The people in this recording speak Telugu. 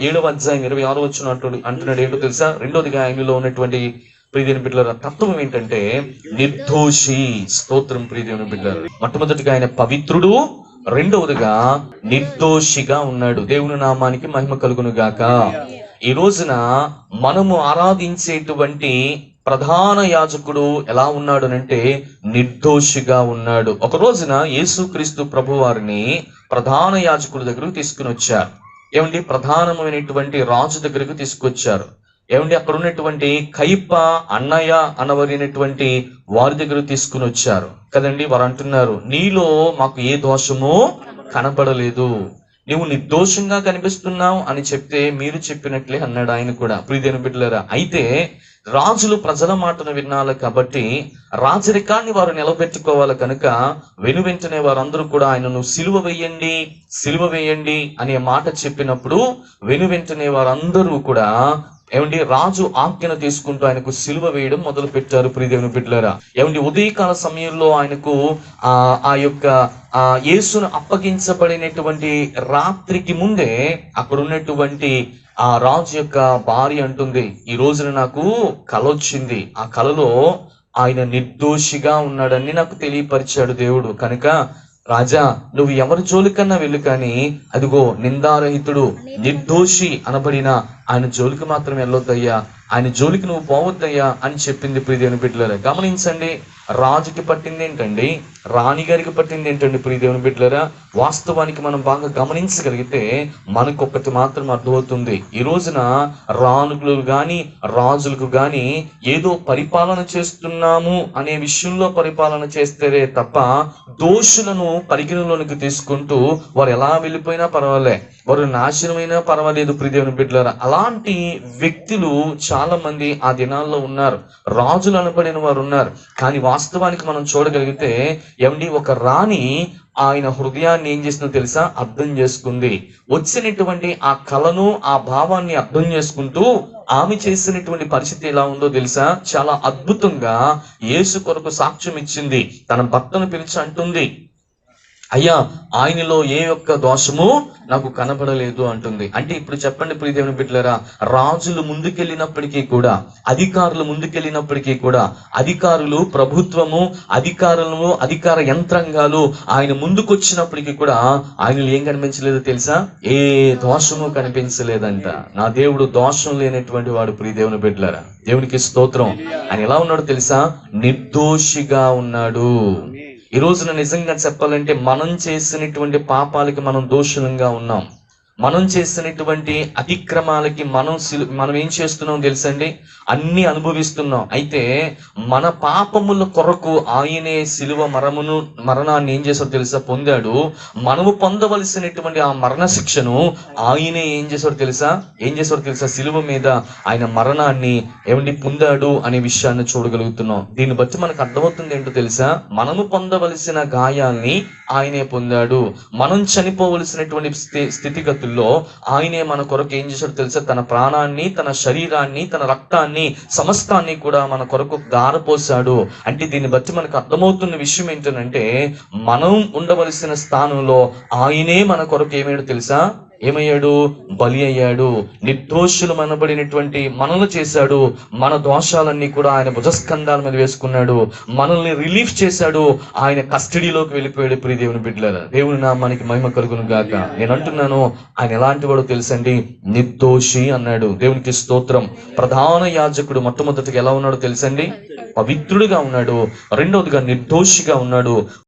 7:26 అంటున్నాడు. ఏంటో తెలుసా? రెండోదిగా ఆయనలో ఉన్నటువంటి ప్రియదేవుని బిడ్డలారా తత్వం ఏంటంటే నిర్దోషి. స్తోత్రం ప్రియదేవుని బిడ్డలారా. మొట్టమొదటిగా ఆయన పవిత్రుడు, రెండవదిగా నిర్దోషిగా ఉన్నాడు. దేవుని నామానికి మహిమ కలుగును గాక. ఈ రోజున మనము ఆరాధించేటువంటి ప్రధాన యాజకుడు ఎలా ఉన్నాడు అంటే నిర్దోషిగా ఉన్నాడు. ఒక రోజున యేసుక్రీస్తు ప్రభు వారిని ప్రధాన యాజకుడి దగ్గరకు తీసుకుని వచ్చారు. ఏమండి? ప్రధానమైనటువంటి రాజు దగ్గరకు తీసుకొచ్చారు. ఏమండి? అక్కడ ఉన్నటువంటి కైప అన్నయ్య అనబడినటువంటి వారి దగ్గర తీసుకుని వచ్చారు కదండి. వారు అంటున్నారు, నీలో మాకు ఏ దోషమో కనపడలేదు, నువ్వు నిర్దోషంగా కనిపిస్తున్నావు అని చెప్తే మీరు చెప్పినట్లే అన్నాడు ఆయన కూడా. ప్రియదేవుని బిడ్డలారా, అయితే రాజులు ప్రజల మాటను వినాలి కాబట్టి రాజరికాన్ని వారు నిలబెట్టుకోవాలి కనుక వెనువెంటనే వారందరూ కూడా ఆయనను సిలువ వేయండి అనే మాట చెప్పినప్పుడు వెనువెంటనే వారందరూ కూడా ఏమండి రాజు ఆజ్ఞను తీసుకుంటూ ఆయనకు సిలువ వేయడం మొదలు పెట్టారు. ప్రియదేవుని బిడ్డలారా, ఏమండి ఉదయకాల సమయంలో ఆయనకు ఆ యొక్క యేసును అప్పగించబడినటువంటి రాత్రికి ముందే అక్కడ ఉన్నటువంటి ఆ రాజు యొక్క భార్య అంటుంది, ఈ రోజున నాకు కల వచ్చింది, ఆ కలలో ఆయన నిర్దోషిగా ఉన్నాడని నాకు తెలియపరిచాడు దేవుడు. కనుక రాజా, నువ్వు ఎవరి జోలికన్నా వెళ్ళు, కానీ అదిగో నిందారహితుడు నిర్దోషి అనబడిన ఆయన జోలికి మాత్రం వెళ్ళొద్దయ్యా, ఆయన జోలికి నువ్వు పోవద్దయ్యా అని చెప్పింది. ప్రియదేవుని బిడ్డలారా గమనించండి, రాజుకి పట్టింది ఏంటండి, రాణిగారికి పట్టింది ఏంటండి? ప్రియదేవుని బిడ్డలారా, వాస్తవానికి మనం బాగా గమనించగలిగితే మనకు ఒక్కటి మాత్రం అర్థమవుతుంది. ఈ రోజున రాణులు గాని రాజులకు గాని ఏదో పరిపాలన చేస్తున్నాము అనే విషయంలో పరిపాలన చేస్తే తప్ప దోషులను పరిగణలోనికి తీసుకుంటూ వారు ఎలా వెళ్ళిపోయినా పర్వాలే, వారు నాశనమైనా పర్వాలేదు. ప్రియదేవుని బిడ్డలారా, అలాంటి వ్యక్తులు చాలా మంది ఆ దినాల్లో ఉన్నారు. రాజులు అనబడిన వారు ఉన్నారు. కానీ వాస్తవానికి మనం చూడగలిగితే ఏమండి, ఒక రాణి ఆయన హృదయాన్ని ఏం చేసిందో తెలుసా? అర్థం చేసుకుంది. వచ్చినటువంటి ఆ కళను, ఆ భావాన్ని అర్థం చేసుకుంటూ ఆమె చేసినటువంటి పరిస్థితి ఎలా ఉందో తెలుసా? చాలా అద్భుతంగా యేసు కొరకు సాక్ష్యం ఇచ్చింది. తన భర్తను పిలిచి అంటుంది, అయ్యా, ఆయనలో ఏ ఒక్క దోషము నాకు కనబడలేదు అంటుంది. అంటే ఇప్పుడు చెప్పండి ప్రియదేవుని బిడ్డలారా, రాజులు ముందుకెళ్ళినప్పటికీ కూడా, అధికారులు ముందుకెళ్ళినప్పటికీ కూడా, అధికారులు, ప్రభుత్వము, అధికార యంత్రాంగాలు ఆయన ముందుకొచ్చినప్పటికీ కూడా ఆయనలో ఏం కనిపించలేదో తెలుసా? ఏ దోషము కనిపించలేదంట. నా దేవుడు దోషం లేనటువంటి వాడు. ప్రియదేవుని బిడ్డలారా, దేవునికి స్తోత్రం. ఆయన ఎలా ఉన్నాడు తెలుసా? నిర్దోషిగా ఉన్నాడు. ఈ రోజున నిజంగా చెప్పాలంటే మనం చేసినటువంటి పాపాలకి మనం దోషులంగా ఉన్నాం. మనం చేసినటువంటి అతిక్రమాలకి మనం ఏం చేస్తున్నాం తెలుసండి? అన్ని అనుభవిస్తున్నాం. అయితే మన పాపముల కొరకు ఆయనే సిలువ మరణాన్ని ఏం చేశాడో తెలుసా? పొందాడు. మనము పొందవలసినటువంటి ఆ మరణ శిక్షను ఆయనే ఏం చేశాడో తెలుసా? సిలువ మీద ఆయన మరణాన్ని ఏమండి పొందాడు అనే విషయాన్ని చూడగలుగుతున్నాం. దీన్ని బట్టి మనకు అర్థమవుతుంది ఏంటో తెలుసా? మనము పొందవలసిన గాయాల్ని ఆయనే పొందాడు. మనం చనిపోవలసినటువంటి స్థితిగతుల్లో ఆయనే మన కొరకు ఏం చేశాడో తెలుసా? తన ప్రాణాన్ని, తన శరీరాన్ని, తన రక్తాన్ని, సమస్తాన్ని కూడా మన కొరకు దారపోసాడు. అంటే దీన్ని బట్టి మనకు అర్థమవుతున్న విషయం ఏంటంటే, మనం ఉండవలసిన స్థానంలో ఆయనే మన కొరకు ఏమయ్యాడు? బలి అయ్యాడు. నిర్దోషులు అనబడినటువంటి మనల్ని చేశాడు. మన దోషాలన్నీ కూడా ఆయన భుజస్కంధాల మీద వేసుకున్నాడు. మనల్ని రిలీఫ్ చేశాడు. ఆయన కస్టడీలోకి వెళ్ళిపోయాడు. ప్రియదేవుని బిడ్డలారా, దేవుని నామానికి మహిమ కలుగును గాక. నేను అంటున్నాను, ఆయన ఎలాంటి వాడో తెలుసండి? నిర్దోషి అన్నాడు. దేవునికి స్తోత్రం. ప్రధాన యాజకుడు మొట్టమొదటిగా ఎలా ఉన్నాడో తెలుసండి? పవిత్రుడిగా ఉన్నాడు. రెండవదిగా నిర్దోషిగా ఉన్నాడు.